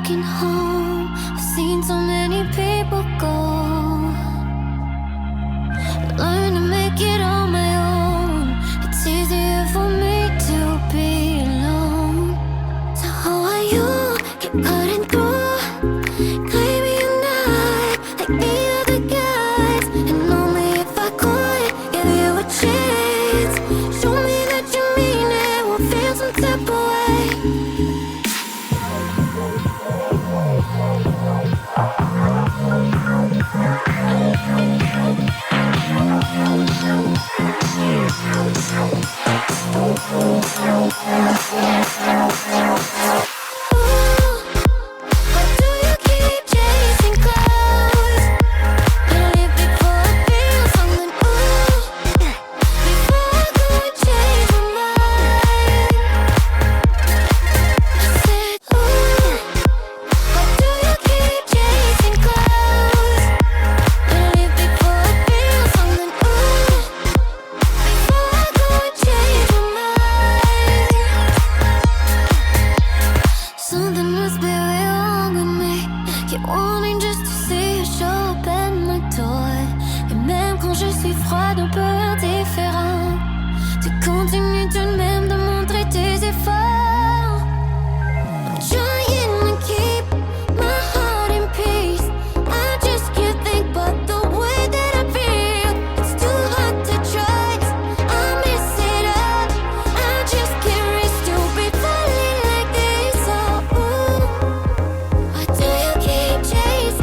walking home, I've seen so many people go. Learn to make it on my own. It's easier for me to be alone. So how are you? Keep cutting through, claiming you're not like the other guys. And only if I could give you a chance, show me that you mean it, we'll feel some type of way. Something must be wrong with me. Keep wanting just to see you show up at my door. Et même quand je suis froide, un peu indifférent, tu continues tout de même de montrer tes efforts. I'm trying to keep my heart in peace. I just can't think about the way that I feel. It's too hard to trust, I mess it up. I just can't risk to be falling like this. Oh, ooh. Why do you keep chasing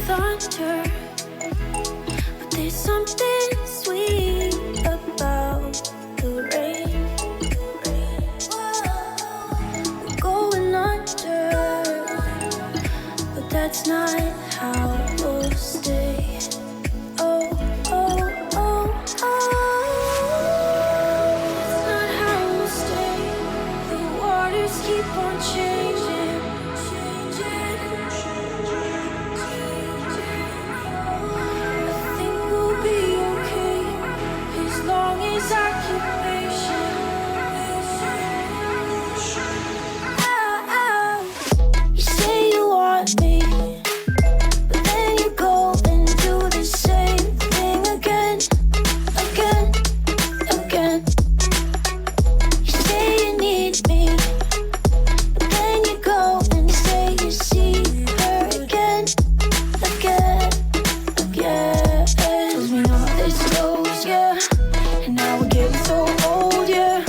thunder, but there's something sweet about the rain. We're going under, but that's not how we'll stay. Oh, oh, oh, oh. That's not how we'll stay. The waters keep on changing, changing, changing. I think we'll be okay as long as I keep patient. You say you want me, but then you go and do the same thing again, again, again. You say you need me, but then you go and say you see her again, again, again. 'Cause we know how this goes, yeah. And now we're getting so old, yeah.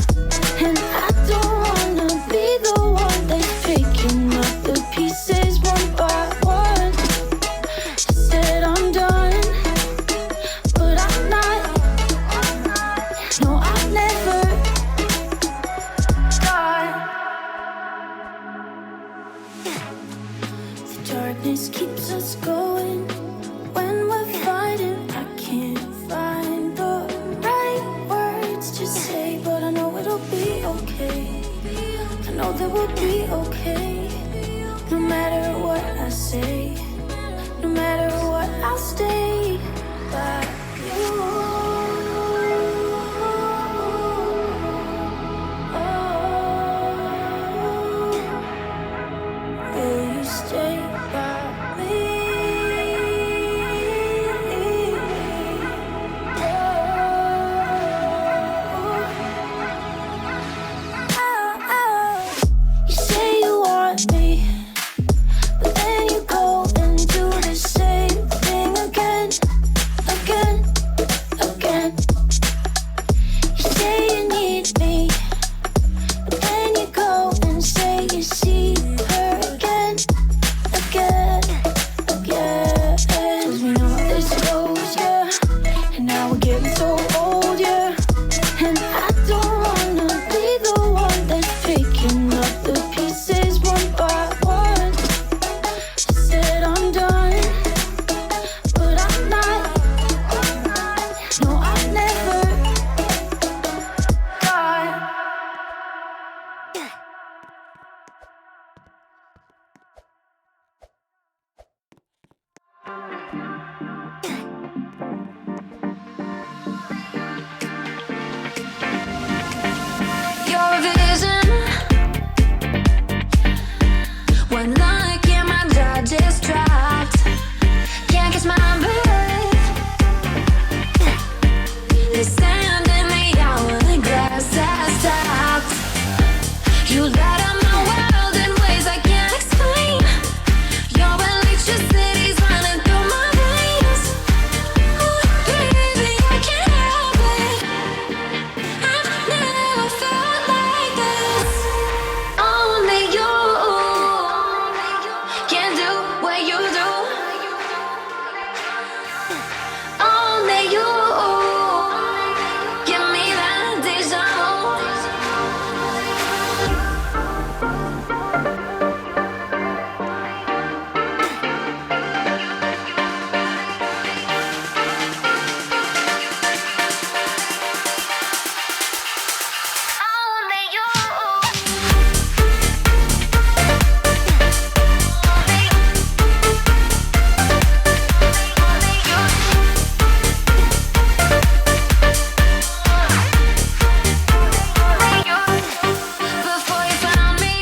And I don't wanna be the one that's picking up the pieces one by one. I said I'm done, but I'm not. No, I've never gone. The darkness keeps us going. When we're fighting, I can't find the right words to say, but I know it'll be okay. I know that we'll be okay. No matter what I say, no matter what, I'll stay by you. Will you stay by me? You say you want me, but then you go and do the same thing again, again, again. You say you need me, but then you go and say you see her again, again, again. 'Cause we know how this goes, yeah. And now we're getting so old, yeah. And I don't wanna be the one that's picking up the pieces one by one. I said I'm done, but I'm not. No, I've never gone. You're a vision. One look and my jaw just dropped. Can't catch my breath. The sand in the hourglass has stopped. You light up my world in ways I can't explain. Your electricity's running through my veins. Ooh, baby, I can't help it. I've never felt like this. Only you can do what you do. Only you give me that deja vu. Only you. Before you found me,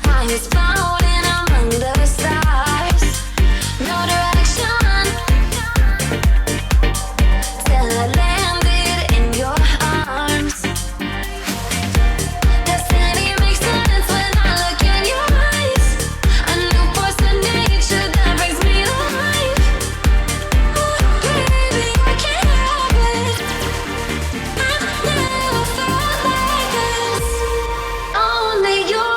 I was floating among the stars. No direction till I landed in your arms. Destiny makes sense when I look in your eyes. A new force of nature that brings me to life. Ooh, baby, I can't help it. I've never felt like this. Only you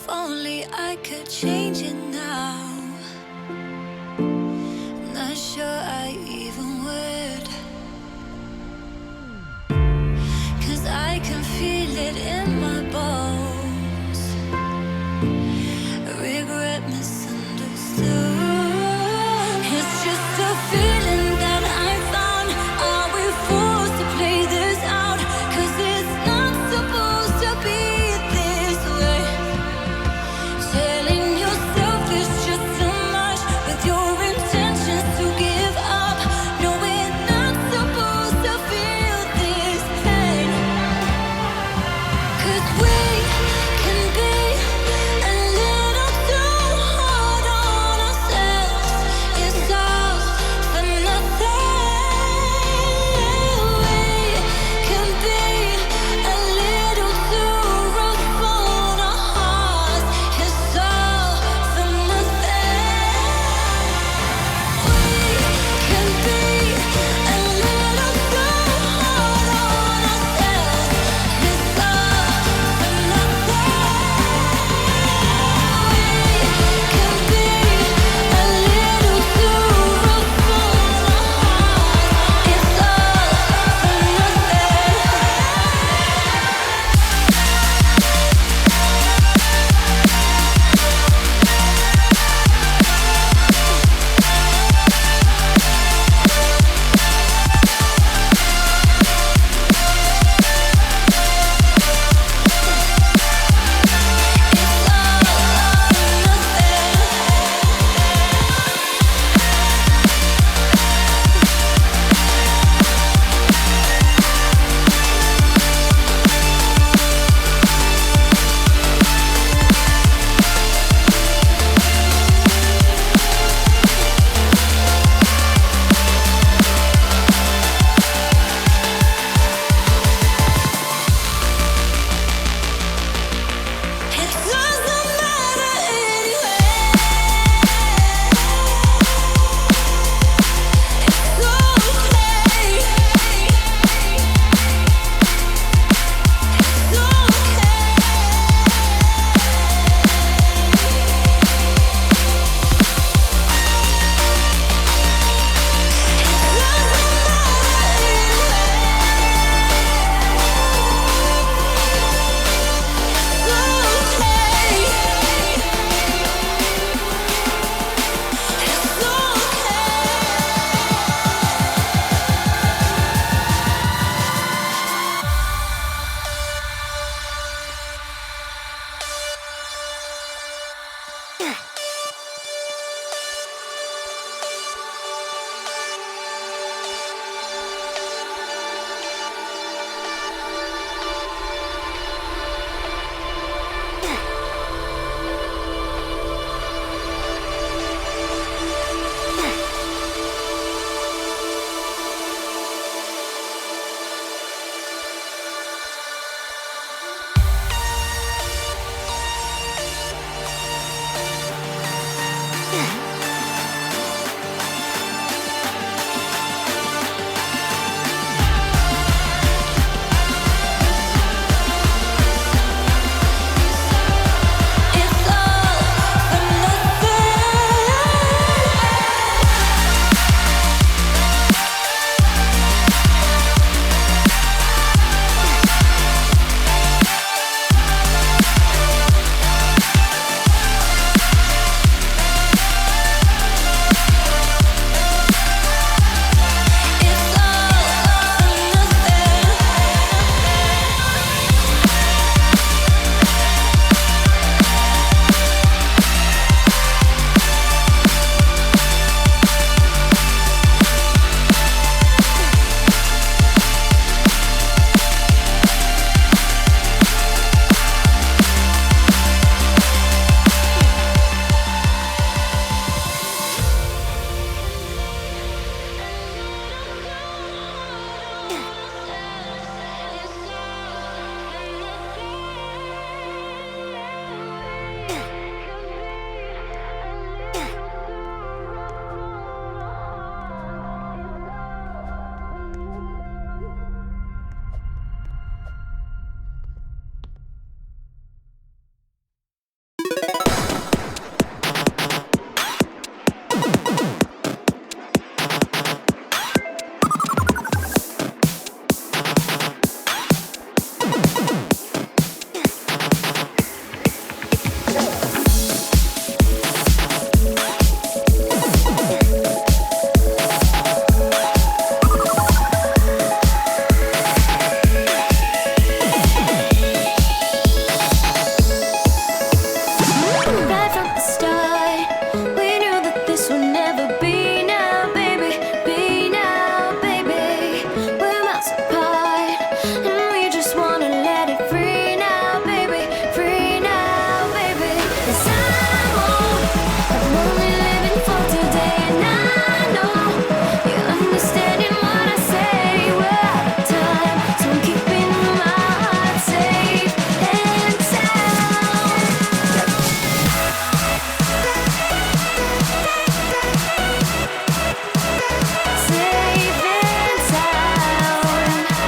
If only I could change it now.